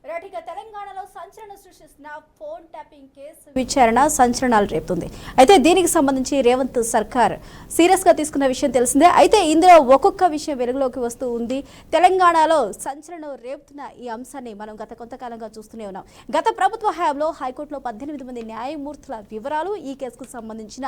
రాటిక తెలంగాణలో సంచలనం సృష్టిస్తున్న phone tapping case విచారణ సంచలనాలు రేపుతుంది. అయితే దీనికి సంబంధించి రేవంత్ సర్కార్ సీరియస్ గా తీసుకున్న విషయం తెలిసిందే. అయితే ఇందులో ఒక్కొక్క విషయం వెలుగులోకి వస్తూ ఉంది. తెలంగాణలో సంచలనం రేపుతున్న ఈ అంశాన్ని మనం గత కొంతకాలంగా చూస్తూనే ఉన్నాం. గత ప్రభుత్వ హయాంలో హైకోర్టులో 18 మంది న్యాయమూర్తుల వివరాలు ఈ కేసుకు సంబంధించిన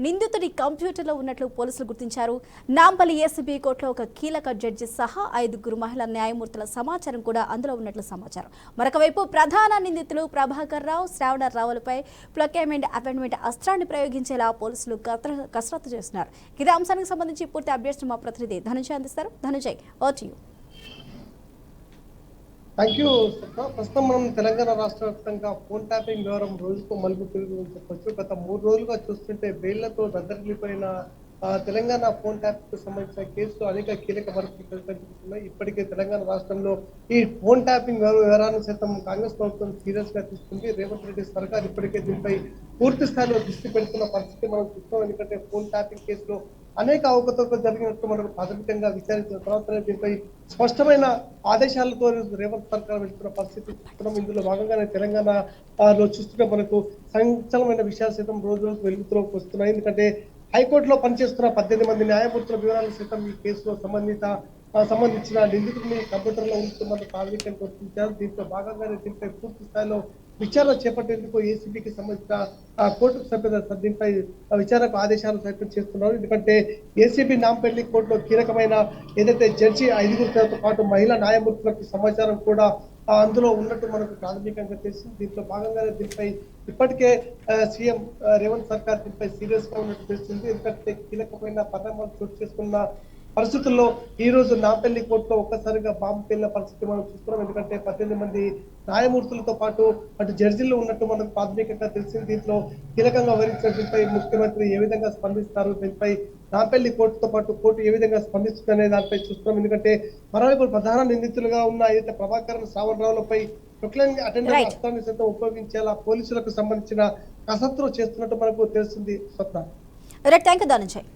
నిందితుడి కంప్యూటర్లో ఉన్నట్లు పోలీసులు గుర్తించారు. నాంపల్లి ఏసీబీ కోర్టులో ఒక కీలక జడ్జి సహా 5 మహిళా న్యాయమూర్తుల సమాచారం కూడా అందులో ఉన్నట్లు సమాచారం. మరొకవైపు ప్రధాన నిందితులు ప్రభాకర్ రావు, శ్రావణ రావులపై ప్లొక్మెంట్ అపాయింట్మెంట్ అస్త్రాన్ని ప్రయోగించేలా పోలీసులు కసరత్తు చేస్తున్నారు. ఇదే అంశానికి సంబంధించి పూర్తి అప్డేట్స్ మా ప్రతినిధి ధనుంజయ్ అందిస్తారు. Dhananjay, over to you. Thank you. ప్రస్తుతం మనం తెలంగాణ రాష్ట్ర వ్యాప్తంగా ఫోన్ ట్యాపింగ్ వ్యవహారం రోజుకు మలుపు తిరుగుతుందని చెప్పొచ్చు. గత 3 రోజులుగా చూస్తుంటే బెయిళ్లతో దద్దరిల్లిపోయిన తెలంగాణ ఫోన్ ట్యాపింగ్ కు సంబంధించిన కేసులు అనేక కీలక పరిస్థితులు కనిపిస్తున్నాయి. ఇప్పటికే తెలంగాణ రాష్ట్రంలో ఈ ఫోన్ ట్యాపింగ్ వ్యవహారాన్ని సైతం కాంగ్రెస్ ప్రభుత్వం సీరియస్ గా తీసుకుంది. రేవంత్ రెడ్డి సర్కార్ ఇప్పటికే దీనిపై పూర్తి స్థాయిలో దృష్టి పెడుతున్న పరిస్థితి మనం చూస్తాం. ఎందుకంటే ఫోన్ ట్యాపింగ్ కేసులో అనేక అవకతవకలు జరిగినట్టు మనకు ప్రాథమికంగా విచారించిన తర్వాత దీనిపై స్పష్టమైన ఆదేశాలతో రేవంత్ సర్కార్ వెళ్తున్న పరిస్థితి చూస్తున్నాం. ఇందులో భాగంగానే తెలంగాణలో చూస్తుంటే మనకు సంచలనమైన విషయాలు సైతం రోజు రోజు వెలుగులోకి వస్తున్నాయి. ఎందుకంటే హైకోర్టులో పనిచేస్తున్న 18 మంది న్యాయమూర్తుల వివరాలు సైతం ఈ కేసులో సంబంధించిన నిందితుడిని కంప్యూటర్లో ఉంచుతున్నట్టు ప్రాథమికంగా గుర్తించారు. దీంట్లో భాగంగానే దీనిపై పూర్తి స్థాయిలో విచారణ చేపట్టేందుకు ఏసీబీకి సంబంధించిన కోర్టుకు సభ్యులు దీనిపై విచారణకు ఆదేశాలు సైతం చేస్తున్నారు. ఎందుకంటే ఏసీబీ నాంపల్లి కోర్టులో కీలకమైన ఏదైతే జడ్జి 5 పాటు మహిళా న్యాయమూర్తులకు సమాచారం కూడా అందులో ఉన్నట్టు మనకు ప్రాథమికంగా తెలిసింది. దీంట్లో భాగంగానే దీనిపై ఇప్పటికే సీఎం రేవంత్ సర్కార్ దీనిపై సీరియస్ గా ఉన్నట్టు తెలిసింది. ఎందుకంటే కీలకమైన పరిణామాలు చోటు చేసుకున్న పరిస్థితుల్లో ఈ రోజు నాంపల్లి కోర్టులో ఒక్కసారిగా బాంబు పేలిన పరిస్థితి మనం చూస్తున్నాం. ఎందుకంటే 18 మంది న్యాయమూర్తులతో పాటు అటు జడ్జిలు ఉన్నట్టు మనకు ప్రాథమికంగా తెలిసింది. దీంట్లో కీలకంగా వివరించిన దీనిపై ముఖ్యమంత్రి ఏ విధంగా స్పందిస్తారు, దీనిపై నాంపల్లి కోర్టుతో పాటు కోర్టు ఏ విధంగా స్పందిస్తుంది అనే దానిపై చూస్తున్నాం. ఎందుకంటే మరోవైపు ప్రధాన నిందితులుగా ఉన్న ఏదైతే ప్రభాకర్ శ్రావణ రావులపై ప్రొక్లైనింగ్ అటెండర్ అస్త్రాన్ని సైతం ఉపయోగించేలా పోలీసులకు సంబంధించిన కసరత్తులు చేస్తున్నట్టు మనకు తెలుస్తుంది. స్వప్న. Right, thank you Dhananjay.